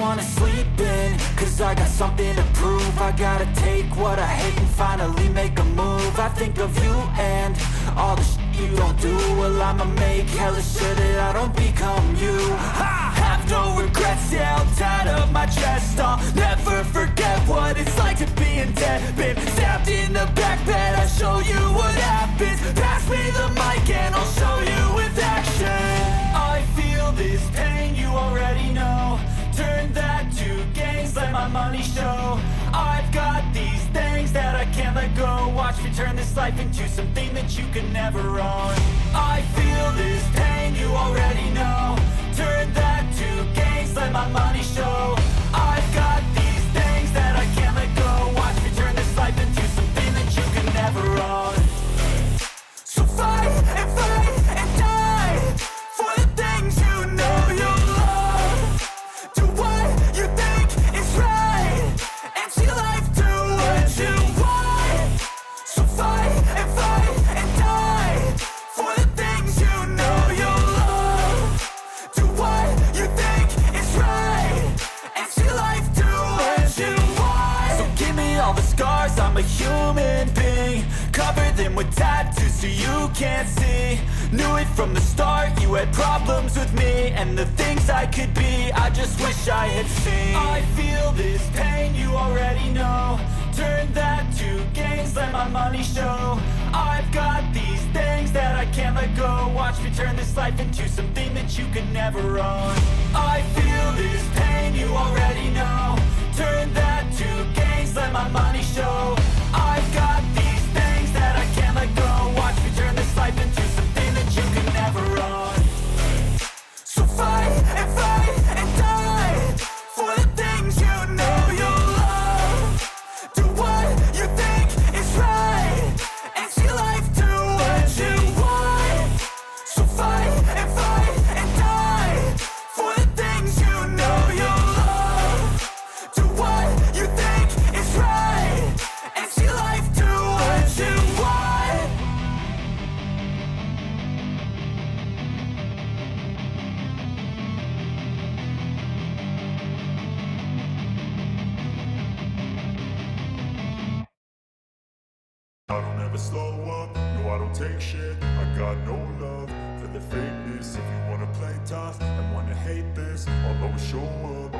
wanna sleep in, cause I got something to prove. I gotta take what I hate and finally make a move. I think of you and all the shit you don't do. Well, I'ma make hella sure that I don't become you. I have no regrets, yeah, I'll tie up my chest. I'll never forget what it's like to be in debt. Been stabbed in the back bed, I'll show you what happens. Pass me the mic and I'll show you with action. I feel this pain, you already know. Turn that to gains, let my money show. I've got these things that I can't let go. Watch me turn this life into something that you can never own. I feel this pain, you already know. Turn that to gains, let my money show. I've got these things that I can't let go. Watch me turn this life into something that you can never own. So fight and die for the things you know you love. Do what you think is right and see life do what you want. So fight and die for the things you know you love. Do what you think is right and see life do what you want. So give me all the scars, I'm a human being. Cover them with tattoos so you can't see. Knew it from the start, you had problems with me and the things I could be, I just wish I had seen. I feel this pain, you already know. Turn that to gains, let my money show. I've got these things that I can't let go. Watch me turn this life into something that you can never own. I feel this pain, you already know. Turn that to gains, let my money show. I've got these things that I can't let go. Watch me turn this life into something that you can never own. So fight and die for the things you know you love. Do what you think is right and see life do what you want. So fight and die for the things you know you love. Do what you think is right and see life do what you want. I don't ever slow up, no I don't take shit. I got no love for the fakeness. If you wanna play tough and wanna hate this, I'll always show up.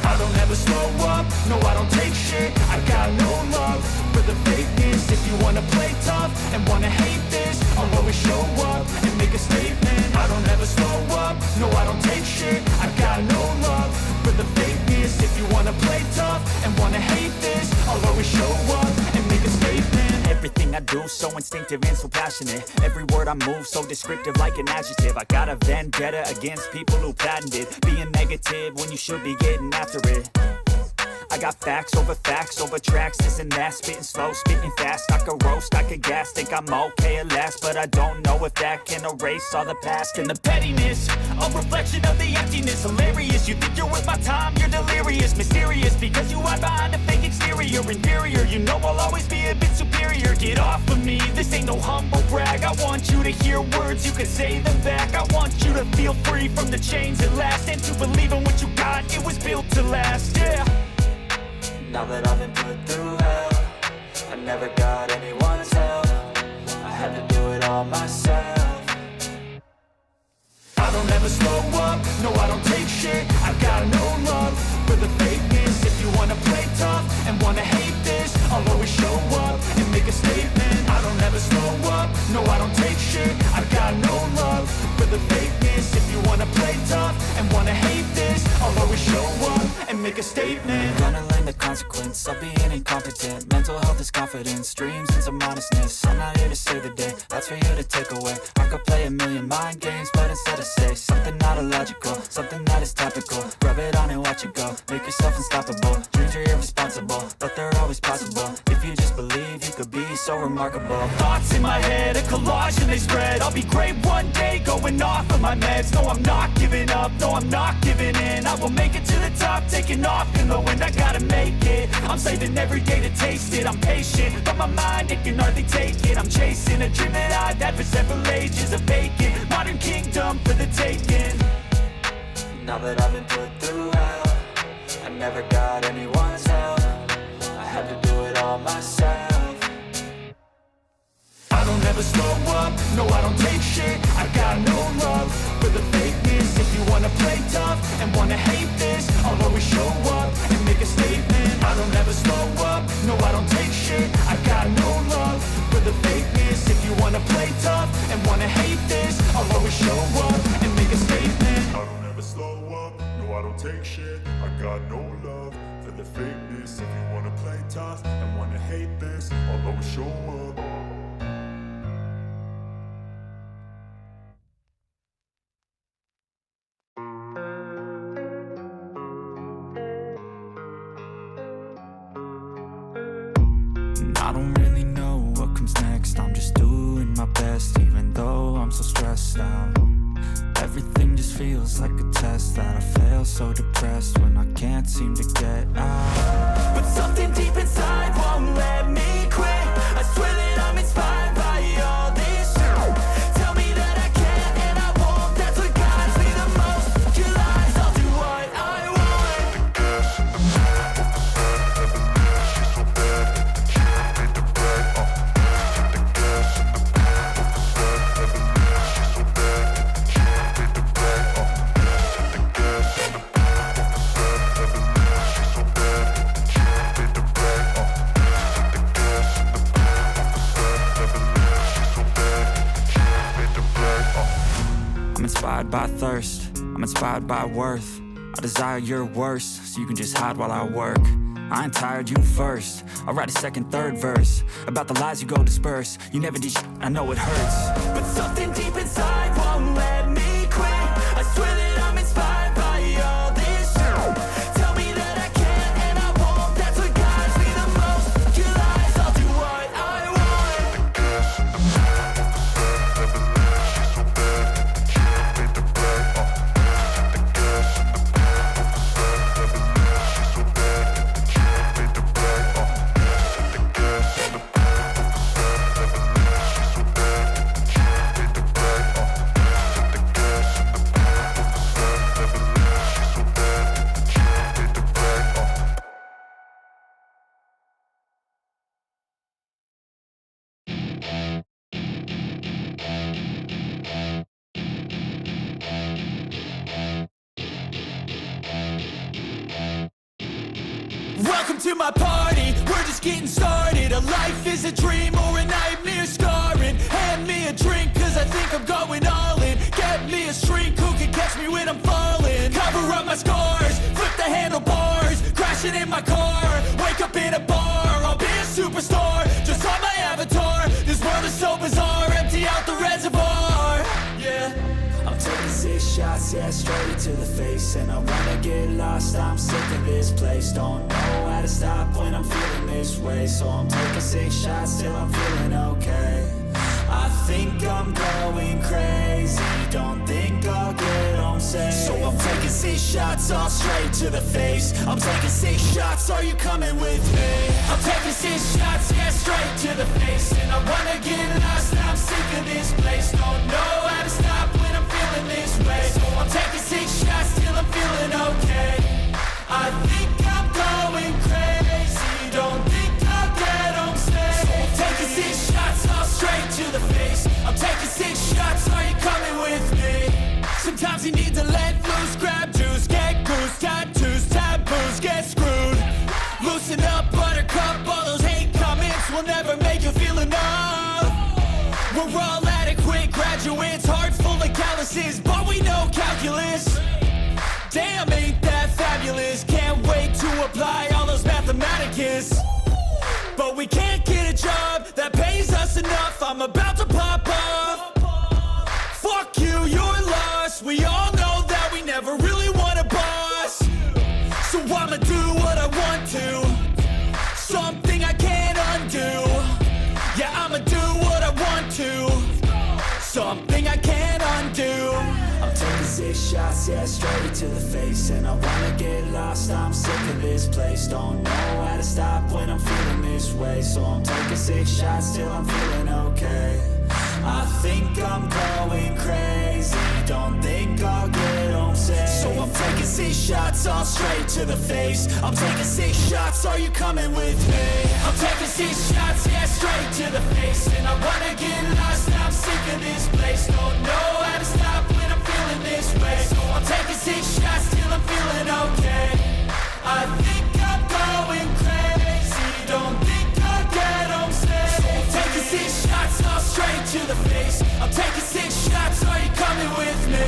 I don't ever slow up, no I don't take shit. I got no love for the fakeness. If you wanna play tough and wanna hate this, I'll always show up and make a statement. I don't ever slow up, no I don't take shit. I got no love for the fakeness. If you wanna play tough and wanna hate this, I'll always show up and make a statement. Everything I do so instinctive and so passionate. Every word I move so descriptive like an adjective. I got a vendetta against people who patented being negative when you should be getting after it. I got facts over tracks, this and that. Spitting slow, spitting fast. I could roast, I could gas. Think I'm okay at last, but I don't know if that can erase all the past. And the pettiness, a reflection of the emptiness. Hilarious, you think you're worth my time, you're delirious. Mysterious, because you hide behind a fake exterior. Inferior, you know I'll always be a bit superior. Get off of me, this ain't no humble brag. I want you to hear words, you can say them back. I want you to feel free from the chains at last, and to believe in what you got, it was built to last, yeah. Now that I've been put through hell, I never got anyone's help. I had to do it all myself. I don't ever slow up, no I don't take shit. I got no love for the fakeness. If you wanna play tough and wanna hate this, I'll always show up and make a statement. I don't ever slow up, no I don't take shit. I got no love for the fakeness. If you wanna play tough and wanna hate this, I'll always show up and make a statement. Gonna learn the consequence of being incompetent. Mental health is confidence, dreams and some honestness. I'm not here to save the day, that's for you to take away. I could play a million mind games, but instead I say something not illogical, something that is topical. Rub it on and watch it go, make yourself unstoppable. Dreams are irresponsible, but they're always possible. If you just believe, you could be so remarkable. Thoughts in my head, a collage and they spread. I'll be great one day, going off of my meds. No, I'm not giving up, no, I'm not giving in. I will make it to the top, taking off in the wind. I gotta make it, I'm saving every day to taste it. I'm patient, but my mind, it can hardly take it. I'm chasing a dream that I've had for several ages. A vacant, modern kingdom for the taking. Now that I've been put through hell, never got anyone's help. I had to do it all myself. I don't ever slow up, no I don't take shit. I got no love for the fakeness. If you wanna play tough and wanna hate this, I'll always show up and make a statement. I don't ever slow up, no I don't take shit. I got no love for the fakeness. If you wanna play tough and wanna hate this, I'll always show up and make a statement. I don't ever slow up, no I don't take shit. I got no love for the fakeness. If you wanna play tough and wanna hate this, I'll always show up. I don't really know what comes next. I'm just doing my best, even though I'm so stressed out. Everything just feels like a test that I fail, so depressed when I can't seem to get out. But something deep inside won't let me quit. I swear that I'm inspired by all this shit. Tell me that I can and I won't. That's what guides me the most. Your lies, I'll do what I want. I'm inspired by thirst, I'm inspired by worth. I desire your worst, so you can just hide while I work. I ain't tired, you first. I'll write a second, third verse about the lies you go disperse. You never did shit, I know it hurts. But something deep inside won't let me quit. I swear that I'm inspired by all this shit. Tell me that I can and I won't. That's what guides me the most. Your lies, I'll do what I want. Welcome to my party, we're just getting started. A life is a dream or a nightmare scarring. Hand me a drink cause I think I'm going all in. Get me a shrink who can catch me when I'm falling. Cover up my scars, flip the handlebars. Crashing in my car, wake up in a bar. I'll be a superstar, just on my avatar. This world is so bizarre, empty out the reservoir. Yeah, I'm taking 6 shots, yeah, straight to the face. And I wanna get lost, I'm sick of this place. Don't know how to stop when I'm feeling this way. So I'm taking 6 shots till I'm feeling okay. I think I'm going crazy, don't think I'll get home safe. So I'm taking 6 shots, all straight to the face. I'm taking 6 shots, are you coming with me? I'm taking 6 shots, yeah, straight to the face. And I wanna get lost, I'm sick of this place. Don't know how to stop when I'm feeling this way. So I'm taking 6 shots till I'm feeling okay. I think I'm going crazy, don't think I'll get home safe. So I'm taking 6 shots, all straight to the face. I'm taking 6 shots, are you coming with me? Sometimes you need to let loose, grab juice, get goose, tattoos, taboos, get screwed. Loosen up, buttercup, all those hate comments will never make you feel enough. We're all adequate graduates, hearts full of calluses, but we know calculus. Damn, ain't that fabulous? Can't wait to apply all those mathematicus. But we can't get a job that pays us enough. I'm about to pop off. Fuck you, you're lost. We all know that we never really want a boss. So I'ma do what I want to, something I can't undo. Yeah, I'ma do what I want to, something I can't undo. I'm taking 6 shots, yeah, straight to the face. And I wanna get lost, I'm sick of this place. Don't know how to stop when I'm feeling this way. So I'm taking 6 shots till I'm feeling okay. I think I'm going crazy, don't think I'll get home safe. So I'm taking 6 shots all straight to the face. I'm taking 6 shots, are you coming with me? I'm taking 6 shots, yeah, straight to the face. And I wanna get lost, I'm sick of this place. Don't know how to stop when I'm feeling this way. So I'm taking 6 shots till I'm feeling okay. I think I'm going crazy, don't think I'll get home safe. So I'm taking 6 shots all straight to the face. I'm taking 6 shots, are you coming with me?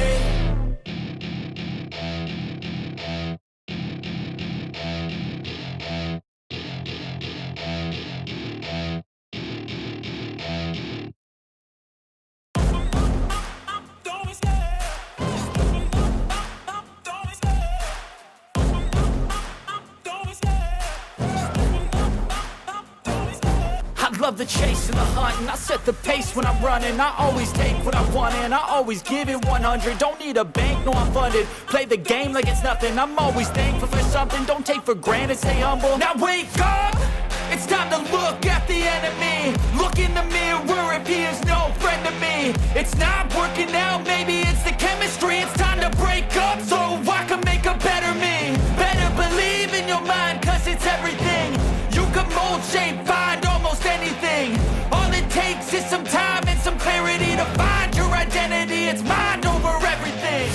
I love the chase and the hunt, and I set the pace when I'm running. I always take what I want and I always give it 100. Don't need a bank, no, I'm funded. Play the game like it's nothing. I'm always thankful for something. Don't take for granted, stay humble. Now wake up, it's time to look at the enemy. Look in the mirror if he is no friend to me. It's not working out, maybe it's the chemistry. It's time to break up so I can make a better me. Better believe in your mind, cause it's everything. You can mold, shape, find almost anything. All it takes is some time and some clarity to find your identity. It's mind over everything.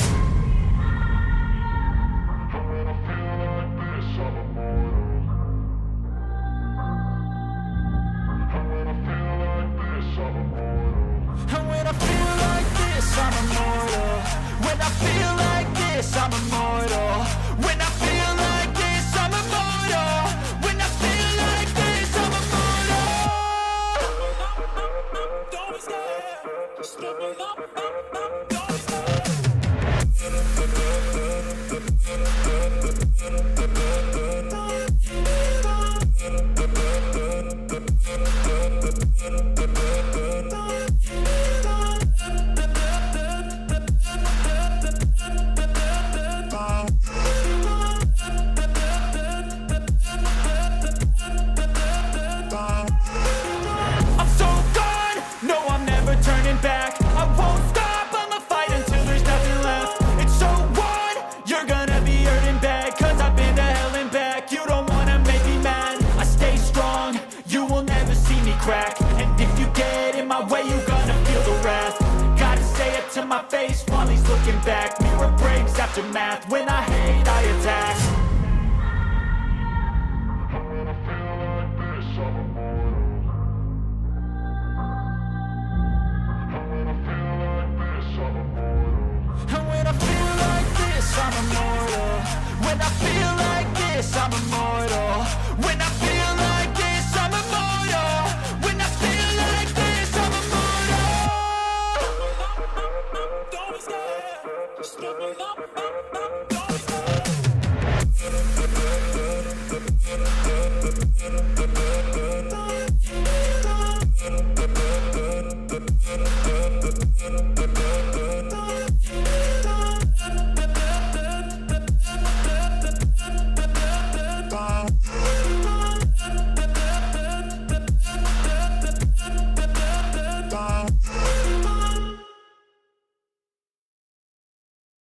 And when I feel like this, I'm immortal. When I feel like this, I'm immortal. When I feel like this, I'm immortal. When I feel like this, I'm immortal. Don't be scared. Just level up. Don't be scared. I'm so gone, no, I'm never turning back. I won't stop, I'ma fight until there's nothing left. It's so on, you're gonna be hurting bad, cause I've been to hell and back. You don't wanna make me mad, I stay strong, you will never see me crack. And if you get in my way, you're gonna feel the wrath. Gotta say it to my face while he's looking back. Mirror breaks after math, when I hate, I attack. And when I feel like this, I'm immortal. When I feel like this, I'm immortal.